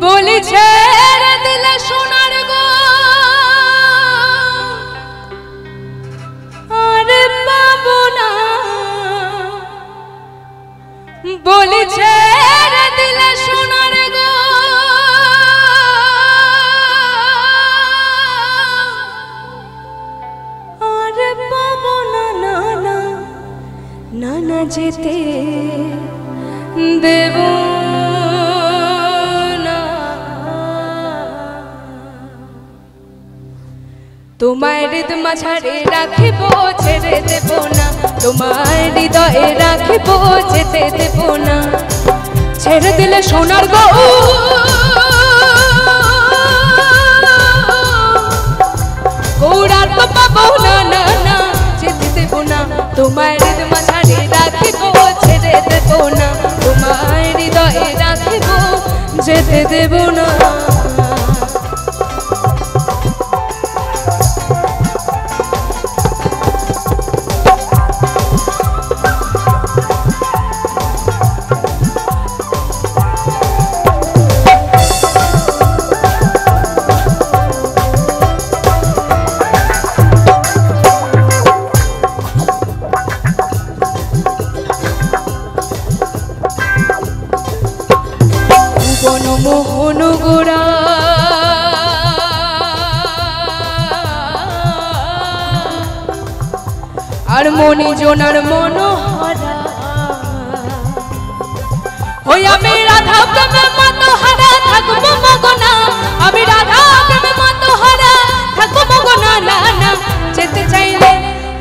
বলি ছেড়ে দিলে সোনার গো আর পাবো না, বলি ছেড়ে দিলে সোনার গো আর পাবো না, না না না না যেতে দেব তোমার হৃদয় মাঝারে রাখিব ছেড়ে দেব না, তোমার হৃদয়ে রাখিব যেতে দেব না। ছেড়ে দিলে সোনার গো গৌরার তো পাবো না, না না যেতে দেব না। তোমার হৃদয় মাঝারে রাখিব ছেড়ে দেব না, তোমার হৃদয়ে রাখিব যেতে দেব না। মোহন গোরা আর মনি জোনার মনোহরা হই আমি রাধা প্রেমে মনোহরা থাকবো মগনা, আমি রাধা প্রেমে মনোহরা থাকবো মগনা। না না যেতে চাইলে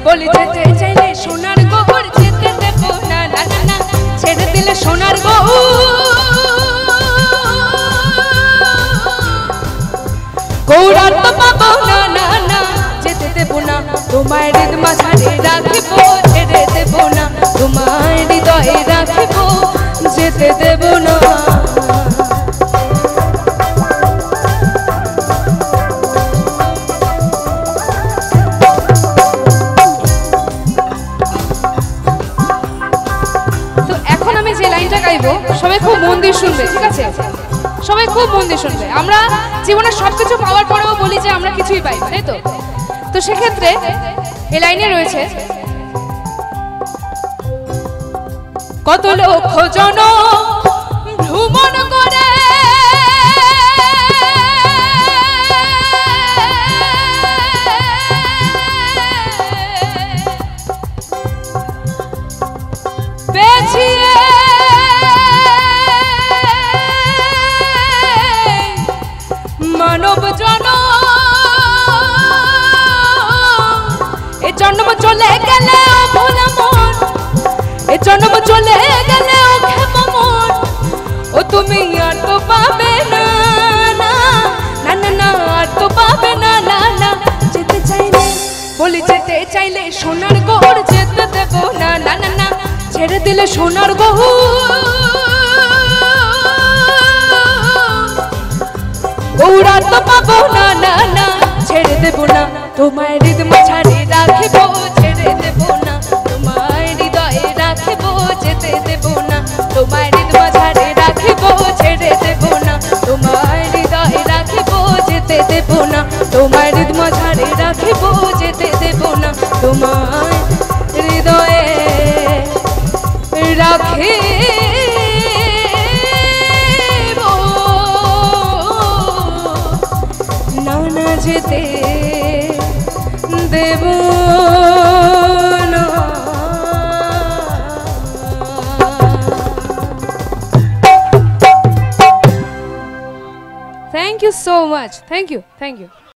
বলি যেতে চাইলে সোনার গোবর যেতে দেব না, না না না ছেড়ে দিলে সোনার গো গৌরার তো পাবো না, না না যেতে দেব না। তোমার হৃদয় মাঝারে রাখিব ছেড়ে দেব না, তোমার হৃদয়ে রাখিব যেতে দেব না। তো এখন আমি যে লাইনটা গাইবো সবাই খুব মন দিয়ে শুনবে, ঠিক আছে? সবাই খুব মন দিয়ে শুনবে। আমরা জীবনে সবকিছু পাওয়ার পরেও বলি যে আমরা কিছুই পাই, তাই তো? তো সেক্ষেত্রে এই লাইনে রয়েছে কত লক্ষ জন ভ্রমণ করে পেছিয়ে মানব জন এ জন্ম চলে গেলে ভোলা মন, এ জন্ম চলে গেলে খেপ মন, ও তুমি আর তো পাবে না, না না না না আর তো পাবে না, না না যেতে চাইলে বলি যেতে চাইলে সোনার গোর যেতে দেব না, না না না ছেড়ে দিলে সোনার গো গৌরা তো পাবো না, না না ছেড়ে দেব না। তোমার হৃদয় মাঝারে রাখিব ছেড়ে দেব না, তোমার হৃদয়ে রাখিব যেতে দেব না। তোমার হৃদয় মাঝারে রাখিব ছেড়ে দেব না, তোমার হৃদয়ে রাখিব যেতে দেব না। তোমার হৃদয় মাঝারে রাখিব যেতে দেব না, তোমার হৃদয়ে রাখি যেতে দেব না। Thank you so much. Thank you. Thank you.